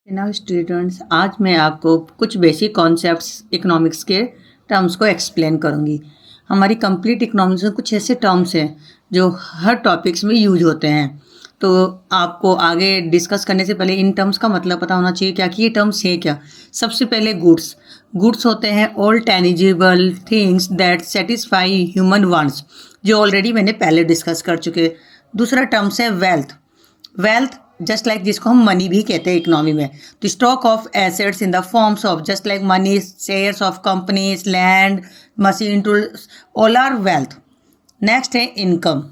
Now students, आज मैं आपको कुछ बेसिक कॉन्सेप्ट्स इकोनॉमिक्स के टर्म्स को एक्सप्लेन करूंगी। हमारी कंप्लीट इकोनॉमिक्स में कुछ ऐसे टर्म्स हैं जो हर टॉपिक्स में यूज होते हैं। तो आपको आगे डिस्कस करने से पहले इन टर्म्स का मतलब पता होना चाहिए क्या कि ये टर्म्स है क्या। सबसे पहले गुड्स। गुड्स होते हैं all tangible things that satisfy human wants, जो ऑलरेडी मैंने पहले डिस्कस कर चुके। दूसरा टर्म्स है वेल्थ। वेल्थ जस्ट लाइक जिसको हम मनी भी कहते हैं इकोनॉमी में, तो stock of assets in the forms of just like money, shares of companies, land, machine, tools, all are wealth. Next है इनकम।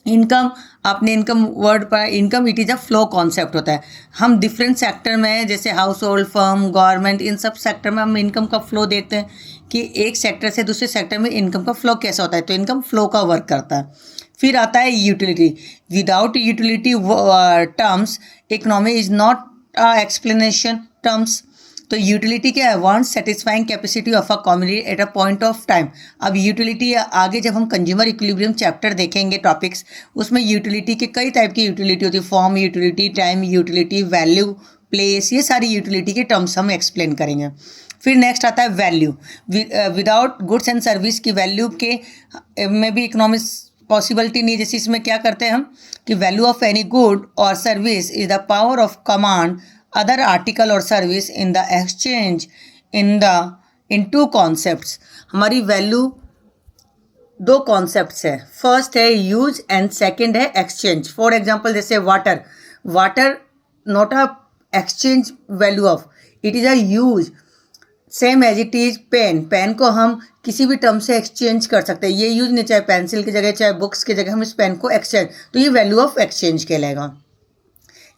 इनकम, आपने इनकम वर्ड पर, income it is a flow concept होता है। हम different sector में जैसे house hold, firm, government, इन सब सेक्टर में हम इनकम का फ्लो देखते हैं कि एक सेक्टर से दूसरे सेक्टर में इनकम का फ्लो कैसा होता है। तो इनकम फ्लो का वर्क करता है। फिर आता है utility. Without utility terms economy is not explanation terms. तो यूटिलिटी क्या है? Want satisfying capacity of a community at a point of time. अब यूटिलिटी आगे जब हम कंज्यूमर इक्विलिब्रियम चैप्टर देखेंगे टॉपिक्स, उसमें यूटिलिटी के कई टाइप की यूटिलिटी होती है। Form utility, time utility, value, place, ये सारी यूटिलिटी के टर्म्स हम एक्सप्लेन करेंगे। फिर नेक्स्ट आता है value. Without goods and service की वैल्यू के में भी इकोनॉमिक्स पॉसिबिलिटी नहीं है। जैसे इसमें क्या करते हैं हम कि वैल्यू ऑफ एनी गुड और service is the power of command other article और service in the exchange in two concepts. हमारी वैल्यू दो कॉन्सेप्ट्स है। फर्स्ट है यूज एंड सेकंड है एक्सचेंज। फॉर एग्जांपल जैसे water, water not a exchange value of, it is a use. Same as it is pen, pen को हम किसी भी टर्म से एक्सचेंज कर सकते हैं। ये यूज नहीं, चाहे पेंसिल की जगह चाहे बुक्स की जगह हम इस पेन को एक्सचेंज, तो ये वैल्यू ऑफ एक्सचेंज कहलाएगा।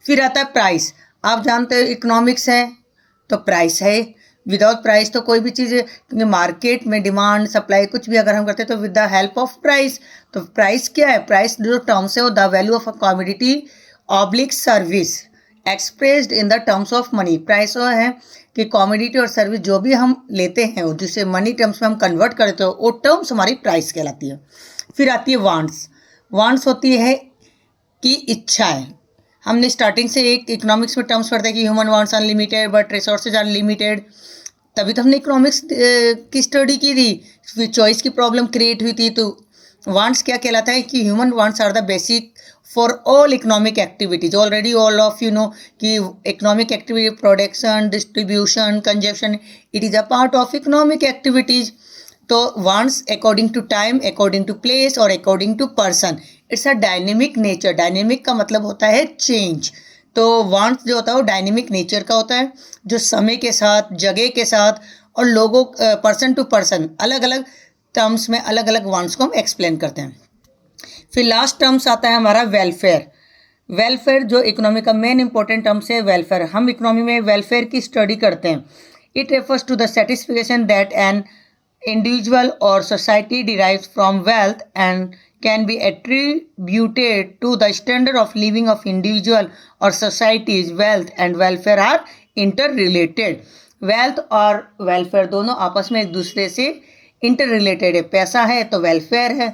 फिर आता है प्राइस। आप जानते हो इकोनॉमिक्स है तो प्राइस है। विदाउट प्राइस तो कोई भी चीज़, क्योंकि मार्केट में डिमांड सप्लाई कुछ भी अगर हम करते हैं तो with the help of price. तो प्राइस क्या है? प्राइस जो टर्म्स है वो the value of a commodity oblique service expressed in the terms of money. Price वो है कि कमोडिटी और सर्विस जो भी हम लेते हैं जिसे मनी टर्म्स में हम कन्वर्ट करते हो, वो टर्म्स हमारी प्राइस कहलाती है। फिर आती है वांट्स। वांट्स होती है कि इच्छाएं। हमने स्टार्टिंग से एक इकोनॉमिक्स में टर्म्स पढ़ते हैं कि human wants unlimited but resources are limited. तभी तो हमने इकोनॉमिक्स की स्टडी की थी, चॉइस की प्रॉब्लम क्रिएट हुई थी। तो वांट्स क्या कहलाता है कि human wants are the basic for all economic activities. Already all of you know कि economic activity production, distribution, consumption, it is a part of economic activities. तो wants according to time, according to place और according to person, it's a dynamic nature. Dynamic का मतलब होता है change. तो wants जो होता है वो डायनेमिक नेचर का होता है, जो समय के साथ, जगह के साथ और लोगों, पर्सन टू पर्सन, अलग अलग टर्म्स में अलग अलग वांट्स को हम एक्सप्लेन करते हैं। फिर लास्ट टर्म्स आता है हमारा वेलफेयर। वेलफेयर जो इकोनॉमी का मेन इंपॉर्टेंट टर्म्स है वेलफेयर। हम इकोनॉमी में वेलफेयर की स्टडी करते हैं। It refers to the satisfaction that an individual or society derives from wealth and can be attributed to the standard of living of individual or societies. Wealth and welfare are interrelated. Wealth और welfare दोनों आपस में एक दूसरे से inter related है। पैसा है तो वेलफेयर है,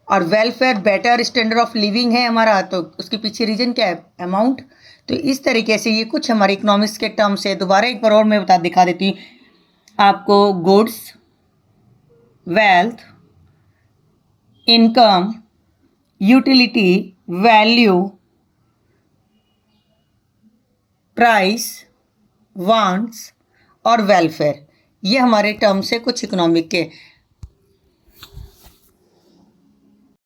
और welfare better standard of living है हमारा, तो उसके पीछे रीजन क्या है? अमाउंट। तो इस तरीके से ये कुछ हमारे इकोनॉमिक्स के टर्म्स है। दोबारा एक बार और मैं दिखा देती हूँ आपको। Goods, wealth, income, utility, value, price, wants और welfare, ये हमारे टर्म्स है कुछ इकोनॉमिक के।